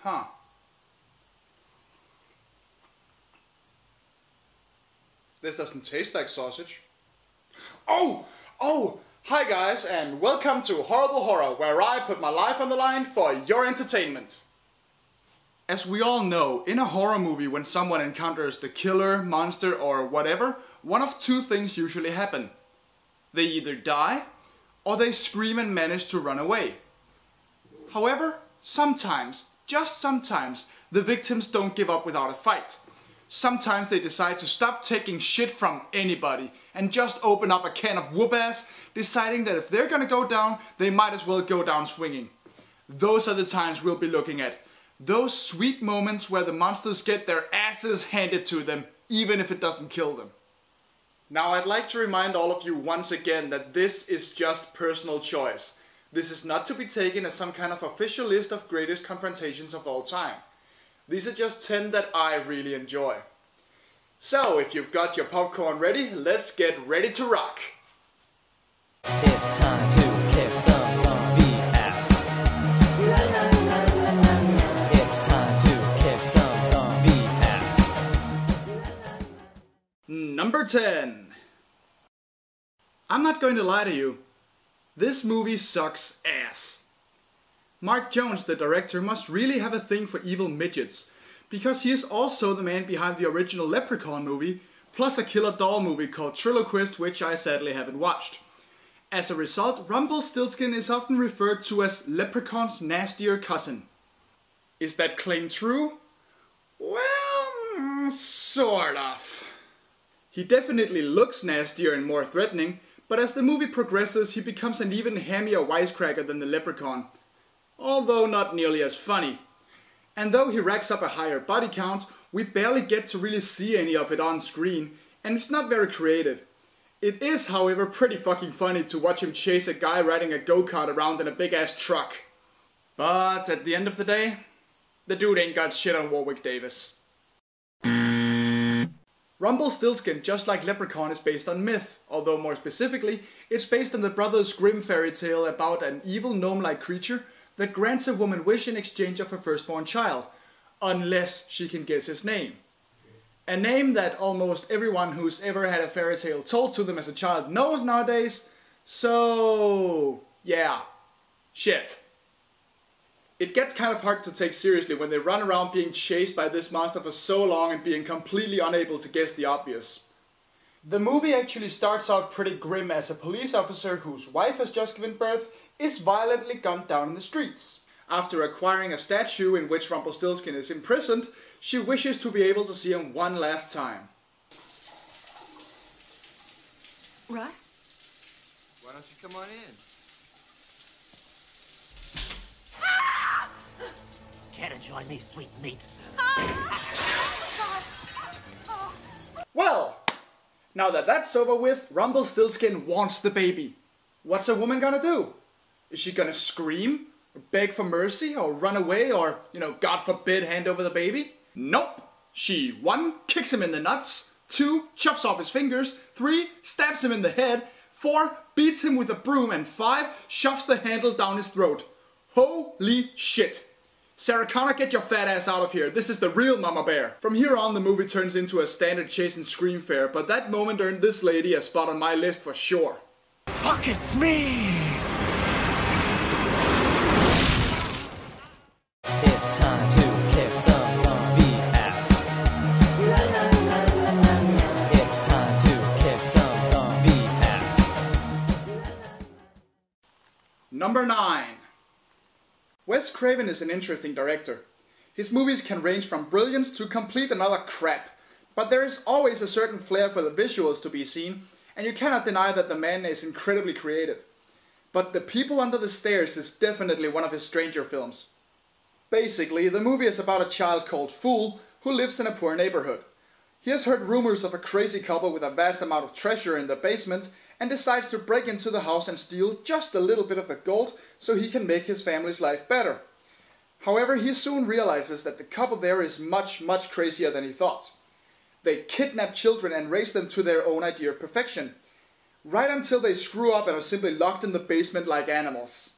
Huh. This doesn't taste like sausage. Oh! Hi guys, and welcome to Horrible Horror, where I put my life on the line for your entertainment. As we all know, in a horror movie, when someone encounters the killer, monster, or whatever, one of two things usually happen. They either die, or they scream and manage to run away. However, sometimes, just sometimes, the victims don't give up without a fight. Sometimes they decide to stop taking shit from anybody and just open up a can of whoop-ass, deciding that if they're gonna go down, they might as well go down swinging. Those are the times we'll be looking at. Those sweet moments where the monsters get their asses handed to them, even if it doesn't kill them. Now I'd like to remind all of you once again that this is just personal choice. This is not to be taken as some kind of official list of greatest confrontations of all time. These are just 10 that I really enjoy. So, if you've got your popcorn ready, let's get ready to rock! It's time to kick some zombie ass. It's time to kick some zombie ass. Number 10. I'm not going to lie to you. This movie sucks ass. Mark Jones, the director, must really have a thing for evil midgets, because he is also the man behind the original Leprechaun movie, plus a killer doll movie called Triloquist, which I sadly haven't watched. As a result, Rumpelstiltskin is often referred to as Leprechaun's nastier cousin. Is that claim true? Well, sort of. He definitely looks nastier and more threatening, but as the movie progresses, he becomes an even hammier wisecracker than the Leprechaun. Although not nearly as funny. And though he racks up a higher body count, we barely get to really see any of it on screen, and it's not very creative. It is, however, pretty fucking funny to watch him chase a guy riding a go-kart around in a big-ass truck. But at the end of the day, the dude ain't got shit on Warwick Davis. Rumpelstiltskin, just like Leprechaun, is based on myth, although more specifically, it's based on the Brothers Grimm fairy tale about an evil gnome-like creature that grants a woman wish in exchange of her firstborn child, unless she can guess his name. A name that almost everyone who's ever had a fairy tale told to them as a child knows nowadays, so yeah, shit. It gets kind of hard to take seriously when they run around being chased by this monster for so long and being completely unable to guess the obvious. The movie actually starts out pretty grim as a police officer whose wife has just given birth is violently gunned down in the streets. After acquiring a statue in which Rumpelstiltskin is imprisoned, she wishes to be able to see him one last time. Russ? Why don't you come on in? Care to join me, sweet meat? Well, now that that's over with, Rumpelstiltskin wants the baby. What's a woman gonna do? Is she gonna scream, or beg for mercy, or run away, or, God forbid, hand over the baby? Nope! She 1. Kicks him in the nuts, 2. Chops off his fingers, 3. Stabs him in the head, 4. Beats him with a broom, and 5. Shoves the handle down his throat. Holy shit! Sarah Connor, get your fat ass out of here. This is the real Mama Bear. From here on, the movie turns into a standard chase and scream fair, but that moment earned this lady a spot on my list for sure. Fuck, it's me! It's time to kick some zombie ass. It's time to kick some zombie ass. Number 9. Wes Craven is an interesting director. His movies can range from brilliance to complete and utter crap, but there is always a certain flair for the visuals to be seen, and you cannot deny that the man is incredibly creative. But The People Under the Stairs is definitely one of his stranger films. Basically, the movie is about a child called Fool who lives in a poor neighborhood. He has heard rumors of a crazy couple with a vast amount of treasure in their basement and decides to break into the house and steal just a little bit of the gold so he can make his family's life better. However, he soon realizes that the couple there is much, much crazier than he thought. They kidnap children and raise them to their own idea of perfection, right until they screw up and are simply locked in the basement like animals.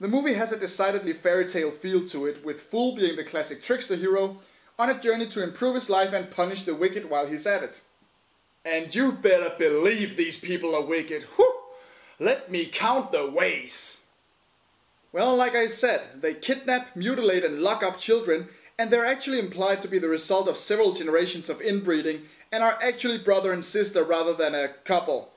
The movie has a decidedly fairy tale feel to it, with Fool being the classic trickster hero on a journey to improve his life and punish the wicked while he's at it. And you better believe these people are wicked. Whew! Let me count the ways. Well, like I said, they kidnap, mutilate and lock up children, and they're actually implied to be the result of several generations of inbreeding and are actually brother and sister rather than a couple.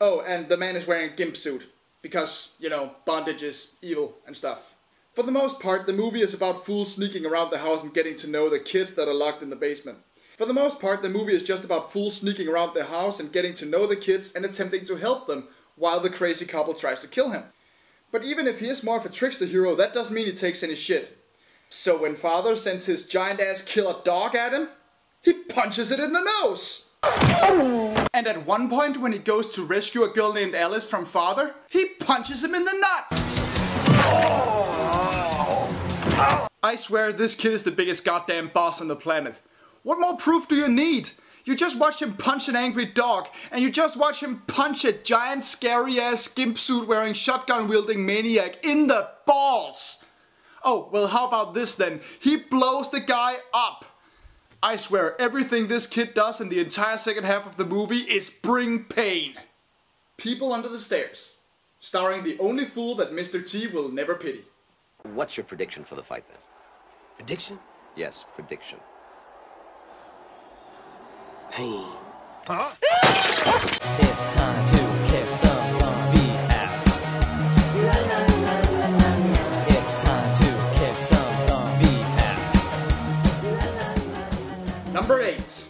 Oh, and the man is wearing a gimp suit. Because, you know, bondage is evil and stuff. For the most part, the movie is about fools sneaking around the house and getting to know the kids that are locked in the basement. For the most part, the movie is just about fools sneaking around the house and getting to know the kids and attempting to help them, while the crazy couple tries to kill him. But even if he is more of a trickster hero, that doesn't mean he takes any shit. So when father sends his giant-ass killer dog at him, he punches it in the nose! And at one point when he goes to rescue a girl named Alice from father, he punches him in the nuts! I swear this kid is the biggest goddamn boss on the planet. What more proof do you need? You just watch him punch an angry dog, and you just watch him punch a giant scary ass gimp suit wearing shotgun wielding maniac in the balls! Oh, well how about this then? He blows the guy up! I swear, everything this kid does in the entire second half of the movie is bring pain. People Under the Stairs, starring the only fool that Mr. T will never pity. What's your prediction for the fight then? Prediction? Yes, prediction. Pain. It's time to kick some zombie ass. It's time to kick some zombie ass. Number 8.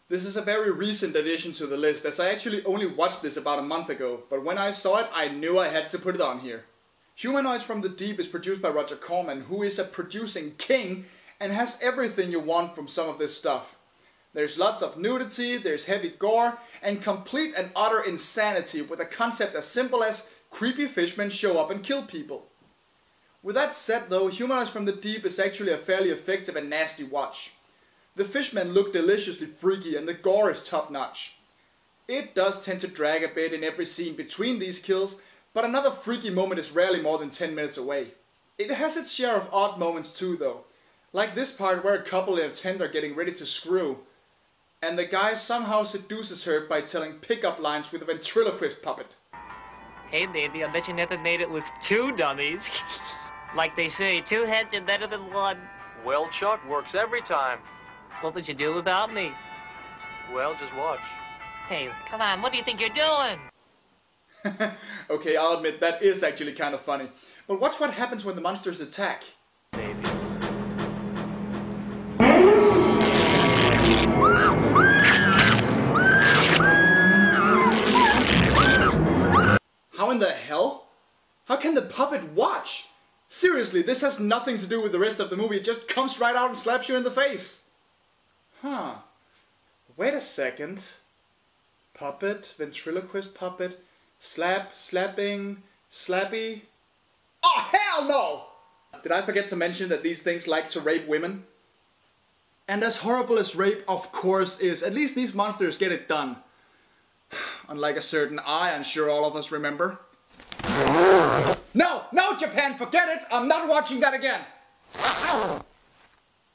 This is a very recent addition to the list, as I actually only watched this about a month ago, but when I saw it, I knew I had to put it on here. Humanoids from the Deep is produced by Roger Corman, who is a producing king and has everything you want from some of this stuff. There's lots of nudity, there's heavy gore, and complete and utter insanity with a concept as simple as creepy fishmen show up and kill people. With that said though, Humanoids from the Deep is actually a fairly effective and nasty watch. The fishmen look deliciously freaky and the gore is top notch. It does tend to drag a bit in every scene between these kills, but another freaky moment is rarely more than 10 minutes away. It has its share of odd moments too though, like this part where a couple in a tent are getting ready to screw, and the guy somehow seduces her by telling pickup lines with a ventriloquist puppet. Hey, baby, I bet you never made it with 2 dummies. Like they say, 2 heads are better than 1. Well, Chuck, works every time. What would you do without me? Well, just watch. Hey, come on, what do you think you're doing? Okay, I'll admit that is actually kind of funny. But watch what happens when the monsters attack. Baby. How in the hell? How can the puppet watch? Seriously, this has nothing to do with the rest of the movie, it just comes right out and slaps you in the face. Huh. Wait a second. Puppet, ventriloquist puppet, slap, slapping, slappy. Oh hell no! Did I forget to mention that these things like to rape women? And as horrible as rape of course is, at least these monsters get it done. Unlike a certain eye, I'm sure all of us remember. No! No, Japan! Forget it! I'm not watching that again!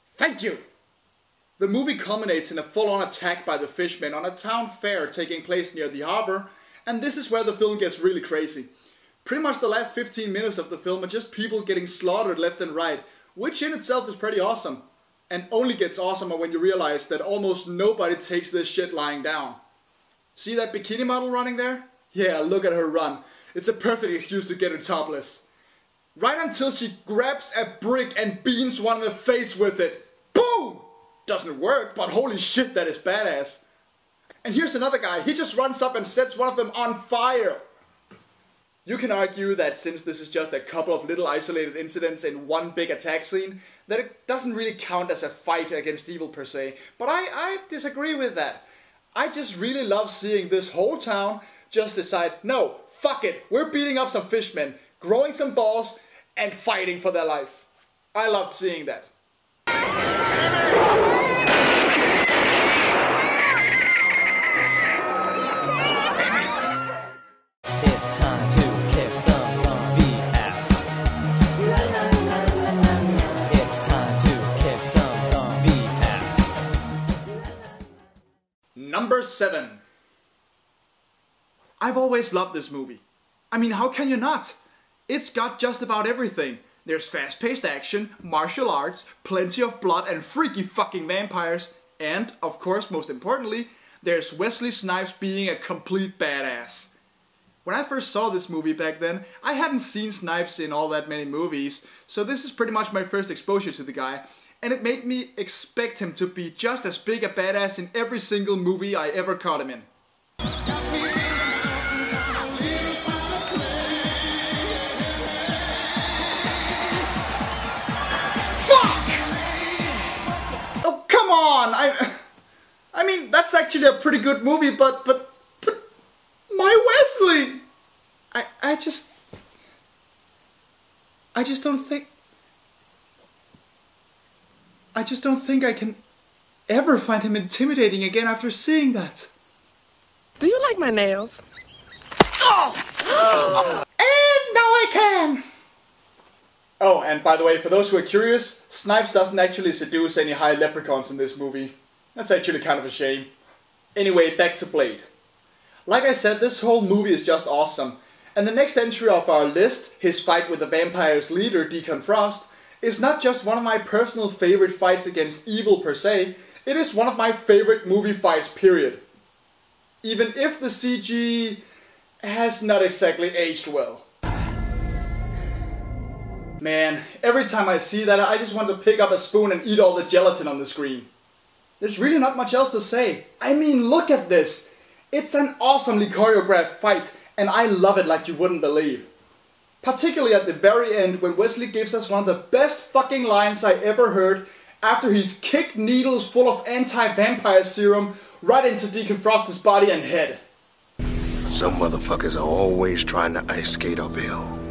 Thank you! The movie culminates in a full-on attack by the fishmen on a town fair taking place near the harbor, and this is where the film gets really crazy. Pretty much the last 15 minutes of the film are just people getting slaughtered left and right, which in itself is pretty awesome. And only gets awesomer when you realize that almost nobody takes this shit lying down. See that bikini model running there? Yeah, look at her run. It's a perfect excuse to get her topless. Right until she grabs a brick and beans one in the face with it. Boom! Doesn't work, but holy shit, that is badass. And here's another guy. He just runs up and sets one of them on fire. You can argue that since this is just a couple of little isolated incidents in one big attack scene, that it doesn't really count as a fight against evil per se. But I disagree with that. I just really love seeing this whole town just decide, no, fuck it, we're beating up some fishmen, growing some balls, and fighting for their life. I loved seeing that. It's time to kick some 7. I've always loved this movie. I mean, how can you not? It's got just about everything. There's fast-paced action, martial arts, plenty of blood and freaky fucking vampires, and, of course, most importantly, there's Wesley Snipes being a complete badass. When I first saw this movie back then, I hadn't seen Snipes in all that many movies, so this is pretty much my first exposure to the guy, and it made me expect him to be just as big a badass in every single movie I ever caught him in. Fuck! Oh, come on! I mean, that's actually a pretty good movie, but my Wesley! I just don't think I can ever find him intimidating again after seeing that. Do you like my nails? Oh! And now I can! Oh, and by the way, for those who are curious, Snipes doesn't actually seduce any high leprechauns in this movie. That's actually kind of a shame. Anyway, back to Blade. Like I said, this whole movie is just awesome. And the next entry of our list, his fight with the vampire's leader, Deacon Frost, is not just one of my personal favorite fights against evil per se, it is one of my favorite movie fights, period. Even if the CG has not exactly aged well. Man, every time I see that, I just want to pick up a spoon and eat all the gelatin on the screen. There's really not much else to say. I mean, look at this! It's an awesomely choreographed fight, and I love it like you wouldn't believe. Particularly at the very end, when Wesley gives us one of the best fucking lines I ever heard after he's kicked needles full of anti-vampire serum right into Deacon Frost's body and head. Some motherfuckers are always trying to ice skate uphill.